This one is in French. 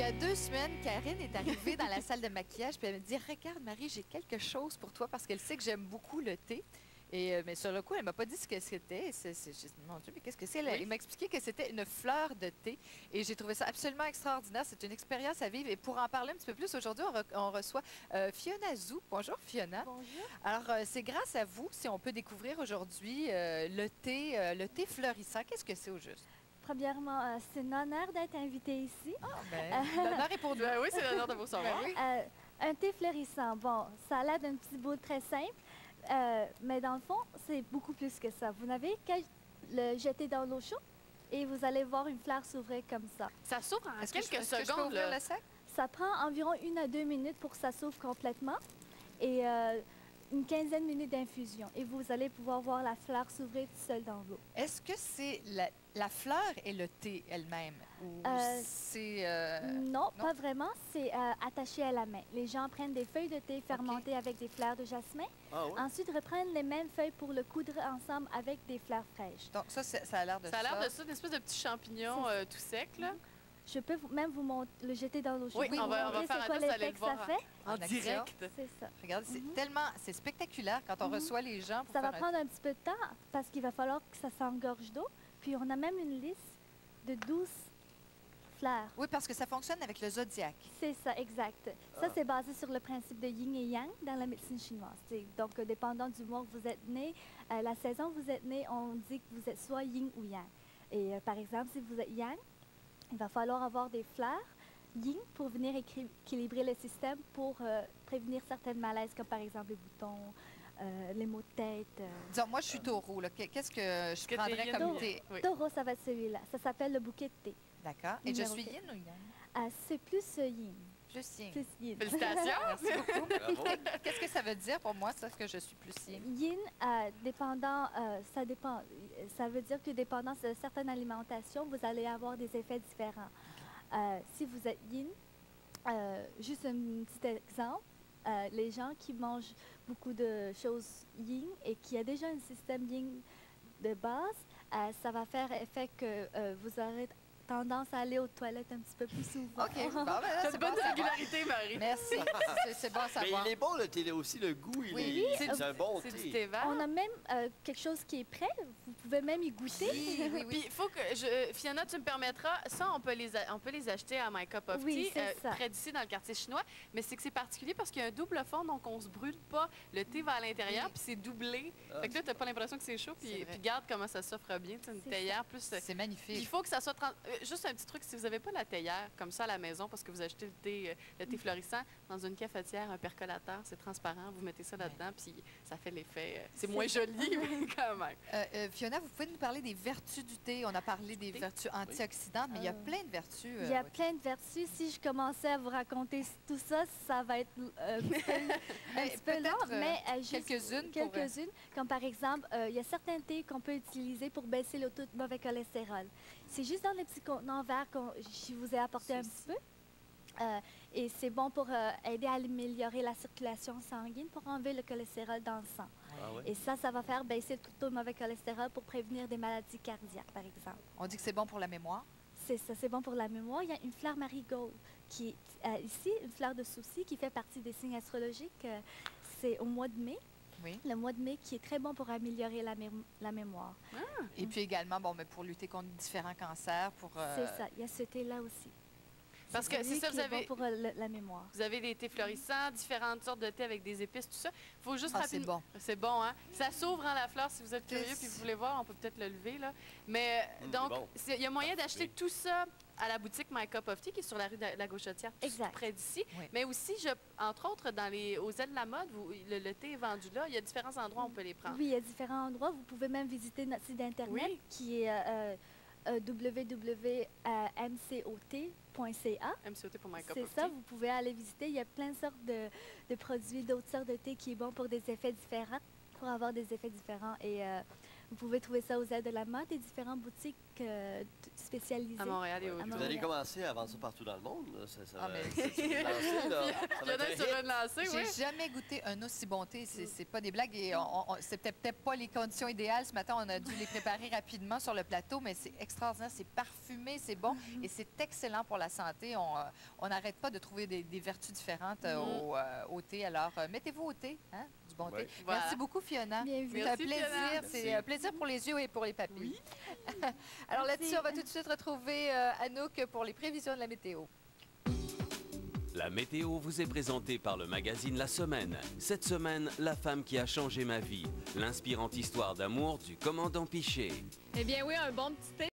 y a 2 semaines, Karine est arrivée dans la salle de maquillage puis elle me dit « Regarde, Marie, j'ai quelque chose pour toi parce qu'elle sait que j'aime beaucoup le thé. » Mais sur le coup, elle ne m'a pas dit ce que c'était. J'ai dit, mon Dieu, mais qu'est-ce que c'est? Il m'a expliqué que c'était une fleur de thé. Et j'ai trouvé ça absolument extraordinaire. C'est une expérience à vivre. Et pour en parler un petit peu plus, aujourd'hui, on reçoit Fiona Zou. Bonjour, Fiona. Bonjour. Alors, c'est grâce à vous si on peut découvrir aujourd'hui le thé fleurissant. Qu'est-ce que c'est au juste? Premièrement, c'est un honneur d'être invitée ici. L'honneur est pour nous. Oui, c'est l'honneur de vous recevoir. Oui. Un thé fleurissant, bon, ça a l'air d'un petit bout très simple, mais dans le fond, c'est beaucoup plus que ça. Vous n'avez qu'à le jeter dans l'eau chaude et vous allez voir une fleur s'ouvrir comme ça. Ça s'ouvre en Est-ce quelques que je peux secondes. ouvrir Là. le sac? Ça prend environ 1 à 2 minutes pour que ça s'ouvre complètement et une quinzaine de minutes d'infusion. Et vous allez pouvoir voir la fleur s'ouvrir toute seule dans l'eau. Est-ce que c'est la fleur et le thé elle-même? Ou c'est... Non, pas vraiment. C'est attaché à la main. Les gens prennent des feuilles de thé fermentées avec des fleurs de jasmin. Ah oui? Ensuite, reprennent les mêmes feuilles pour le coudre ensemble avec des fleurs fraîches. Donc ça a l'air de ça. Ça a l'air de ça, une espèce de petit champignon tout sec. Là. Je peux même vous le jeter dans l'eau chaude. Oui, on va faire quoi un test, allez l'effet le que voir ça fait? en direct. C'est ça. Regarde, c'est spectaculaire quand on reçoit les gens. Pour Ça va faire prendre un petit peu de temps parce qu'il va falloir que ça s'engorge d'eau. Puis on a même une liste de 12 fleurs. Oui, parce que ça fonctionne avec le zodiaque. C'est ça, exact. Ça, c'est basé sur le principe de yin et yang dans la médecine chinoise. Donc, dépendant du mois où vous êtes né, la saison où vous êtes né, on dit que vous êtes soit yin ou yang. Et par exemple, si vous êtes yang, il va falloir avoir des fleurs yin pour venir équilibrer le système pour prévenir certaines malaises, comme par exemple les boutons, les maux de tête. Disons, moi, je suis taureau. Qu'est-ce que je Que prendrais t'es comme yin. thé? Oui. Taureau, ça va être celui-là. Ça s'appelle le bouquet de thé. D'accord. Et je Numéro suis quatre. yin ou yang? C'est plus yin. Plus yin. Plus yin. Félicitations. Merci beaucoup. Bravo. Qu'est-ce que ça veut dire pour moi, ça, que je suis plus yin? Yin, dépendant, ça dépend. Ça veut dire que dépendant de certaines alimentations, vous allez avoir des effets différents. Si vous êtes yin, juste un petit exemple, les gens qui mangent beaucoup de choses yin et qui ont déjà un système yin de base, ça va faire effet que vous aurez tendance à aller aux toilettes un petit peu plus souvent. OK. Bon, ben là, T'as c'est une bon bonne à savoir. régularité, Marie. Merci. C'est bon à Mais savoir. il est bon le thé, aussi le goût, Oui, c'est un bon C'est du thé. thé vert. On a même quelque chose qui est prêt. Vous pouvez même y goûter. Oui. Puis, il faut que Fiona, tu me permettras, ça, on peut les acheter à My Cup of Oui, Tea, c'est ça. près d'ici, dans le quartier chinois. Mais c'est que c'est particulier parce qu'il y a un double fond, donc on se brûle pas. Le thé va à l'intérieur, puis c'est doublé. Fait que là, t'as pas l'impression que c'est chaud, C'est puis vrai. regarde comment ça s'offre bien. C'est une C'est théière plus... C'est Puis magnifique. il faut que ça soit... juste un petit truc, si vous n'avez pas la théière comme ça à la maison parce que vous achetez le thé florissant dans une cafetière, un percolateur, c'est transparent, vous mettez ça là-dedans, puis ça fait l'effet... c'est moins joli, mais quand même. Fiona, vous pouvez nous parler des vertus du thé? On a parlé des vertus antioxydantes, mais il y a plein de vertus. Il y a oui. plein de vertus. Si je commençais à vous raconter tout ça, ça va être un petit peu long, peut-être, mais juste quelques-unes pour- quelques-unes. Comme par exemple, il y a certains thés qu'on peut utiliser pour baisser le taux de mauvais cholestérol. C'est juste dans les petits contenants verts que je vous ai apporté un petit peu. Et c'est bon pour aider à améliorer la circulation sanguine pour enlever le cholestérol dans le sang. Ah ouais? Et ça va faire baisser le taux de mauvais cholestérol pour prévenir des maladies cardiaques, par exemple. On dit que c'est bon pour la mémoire. C'est ça, c'est bon pour la mémoire. Il y a une fleur marigold qui est ici, une fleur de souci qui fait partie des signes astrologiques. C'est au mois de mai. Oui. Le mois de mai qui est très bon pour améliorer la mémoire. Et puis également, mais pour lutter contre différents cancers, pour... C'est ça, il y a ce thé-là aussi. Parce que celui c'est ça, qui vous est bon avez... pour la mémoire. Vous avez des thés florissants, différentes sortes de thés avec des épices, tout ça. Il faut juste Ah, c'est rapidement... bon. C'est bon, hein? Ça s'ouvre en la fleur, si vous êtes curieux, Yes. puis vous voulez voir, on peut peut-être le lever, là. Mais donc, bon. il y a moyen d'acheter Oui. tout ça à la boutique My Cup of Tea, qui est sur la rue de la Gauchetière, tout Exact. près d'ici. Oui. Mais aussi, entre autres, aux ailes de la mode, le thé est vendu là. Il y a différents endroits où on peut les prendre. Oui, il y a différents endroits. Vous pouvez même visiter notre site Internet Oui. qui est www.mcot.ca. MCOT pour My Cup C'est of ça, Tea. vous pouvez aller visiter. Il y a plein de sortes de produits, d'autres sortes de thé qui est bon pour des effets différents, pour avoir des effets différents. Et Vous pouvez trouver ça aux aides de la mode et différentes boutiques spécialisées. À Montréal et À autour. Vous allez commencer à vendre ça partout dans le monde. Là. Ah, mais C'est une lancée, là. Ça Il y va en a être sur un hit. une lancée, oui. J'ai jamais goûté un aussi bon thé. C'est pas des blagues. Et c'était peut-être pas les conditions idéales. Ce matin, on a dû les préparer rapidement sur le plateau, mais c'est extraordinaire. C'est parfumé, c'est bon et c'est excellent pour la santé. On n'arrête pas de trouver des vertus différentes au thé. Alors, mettez-vous au thé, hein, du bon thé. Voilà. Merci beaucoup, Fiona. Bien vu. C'est un Merci, plaisir. Fiona. C'est Merci. un plaisir pour les yeux et pour les papilles. Alors Merci. là-dessus, on va tout de suite retrouver Anouk pour les prévisions de la météo. La météo vous est présentée par le magazine La Semaine. Cette semaine, la femme qui a changé ma vie. L'inspirante histoire d'amour du commandant Piché. Eh bien oui, un bon petit thé